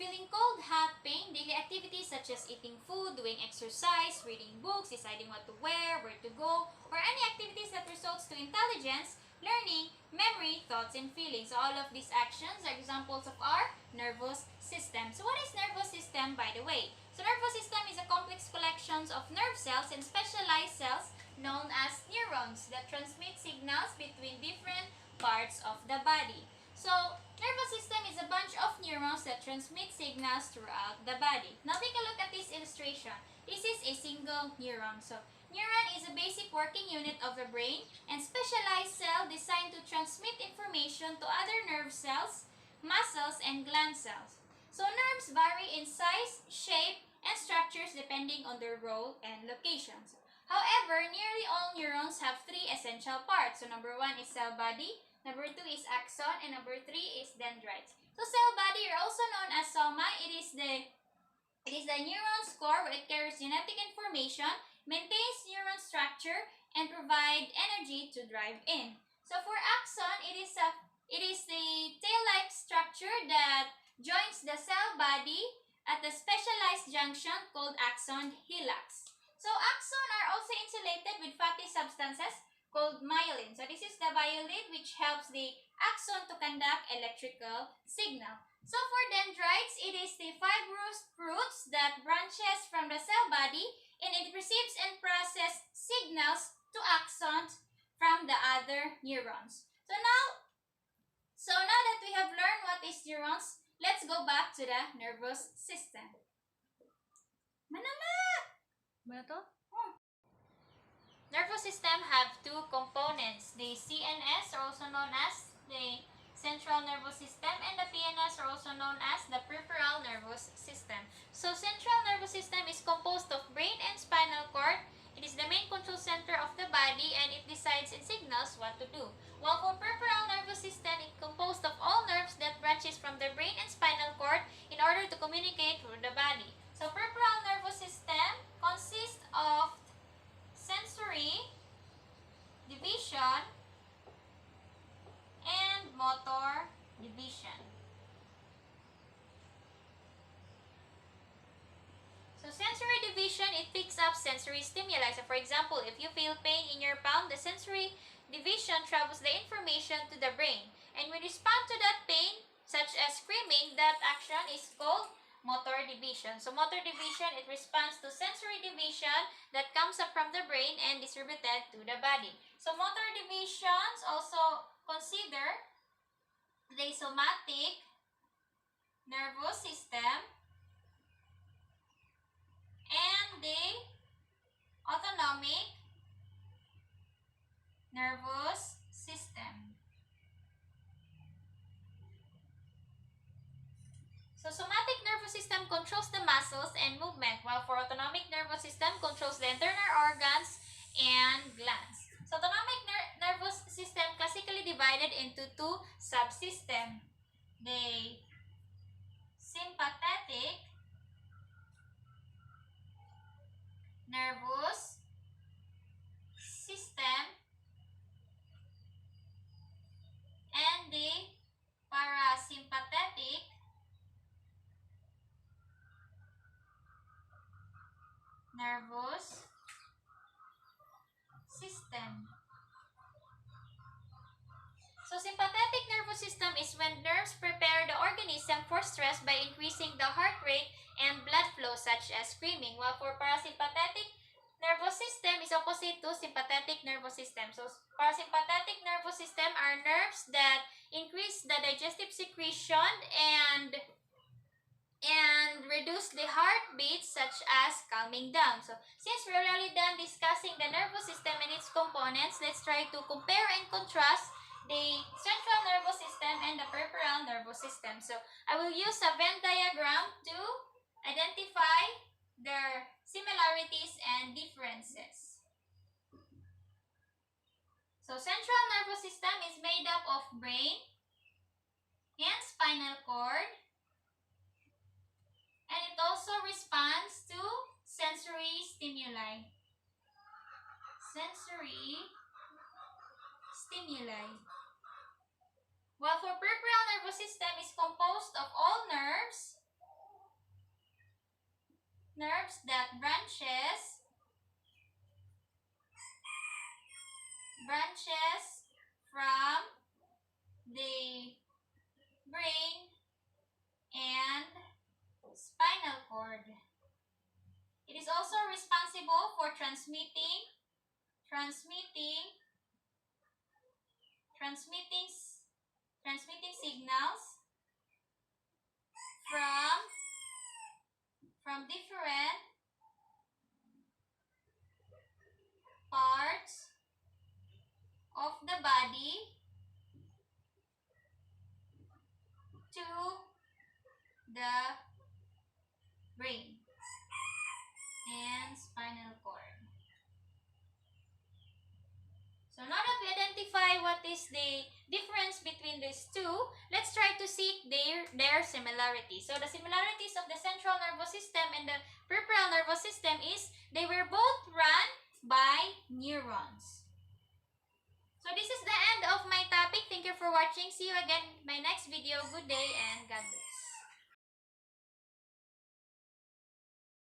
feeling cold, hot, pain, daily activities such as eating food, doing exercise, reading books, deciding what to wear, where to go, or any activities that results to intelligence, learning, memory, thoughts, and feelings. So all of these actions are examples of our nervous system. So what is nervous system, by the way? So nervous system is a complex collection of nerve cells and specialized cells known as neurons that transmit signals between different parts of the body. So, nervous system is a bunch of neurons that transmit signals throughout the body. Now, take a look at this illustration. This is a single neuron. So, neuron is a basic working unit of the brain and specialized cell designed to transmit information to other nerve cells, muscles, and gland cells. So, nerves vary in size, shape, and structures depending on their role and locations. However, nearly all neurons have three essential parts. So, number 1 is cell body, number 2 is axon, and number 3 is dendrites. So, cell body are also known as soma. It is the neuron's core where it carries genetic information, maintains neuron structure, and provide energy to drive in. So, for axon, it is the tail-like structure that joins the cell body at a specialized junction called axon hilux. So, axon are also insulated with fatty substances called myelin. So, this is the myelin which helps the axon to conduct electrical signal. So, for dendrites, it is the fibrous roots that branches from the cell body and it receives and processes signals to axons from the other neurons. So now that we have learned what is neurons, let's go back to the nervous system. Manama! Nervous system have two components. The CNS are also known as the central nervous system and the PNS are also known as the peripheral nervous system. So central nervous system is composed of brain and spinal cord. It is the main control center of the body and it decides and signals what to do. While for peripheral nervous system, it is composed of all nerves that branches from the brain and spinal cord in order to communicate through the body. So peripheral nervous system consists of sensory, division, and motor division. So sensory division, it picks up sensory stimuli. So for example, if you feel pain in your palm, the sensory division travels the information to the brain. And we respond to that pain, such as screaming, that action is called motor division. So motor division, it responds to sensory division that comes up from the brain and distributed to the body. So motor divisions also consider the somatic nervous system and the autonomic nervous system. So somatic nervous system controls the muscles and movement, while for autonomic nervous system controls the internal organs and glands. So autonomic nervous system classically divided into two subsystems. The sympathetic nervous system and the parasympathetic nervous system. So sympathetic nervous system is when nerves prepare the organism for stress by increasing the heart rate and blood flow such as screaming, while for parasympathetic nervous system is opposite to sympathetic nervous system. So parasympathetic nervous system are nerves that increase the digestive secretion and reduce the heartbeat, such as calming down. So since we're already done discussing the nervous system and its components, let's try to compare and contrast the central nervous system and the peripheral nervous system. So I will use a Venn diagram to identify their similarities and differences. So central nervous system is made up of brain and spinal cord, and it also responds to sensory stimuli. While for peripheral nervous system is composed of all nerves nerves that branches from the brain and spinal cord. It is also responsible for transmitting, transmitting, transmitting signals from different parts of the body to the brain and spinal cord. So now that we identify what is the difference between these two, let's try to seek their similarities. So the similarities of the central nervous system and the peripheral nervous system is they were both run by neurons. So this is the end of my topic. Thank you for watching. See you again in my next video. Good day and God bless.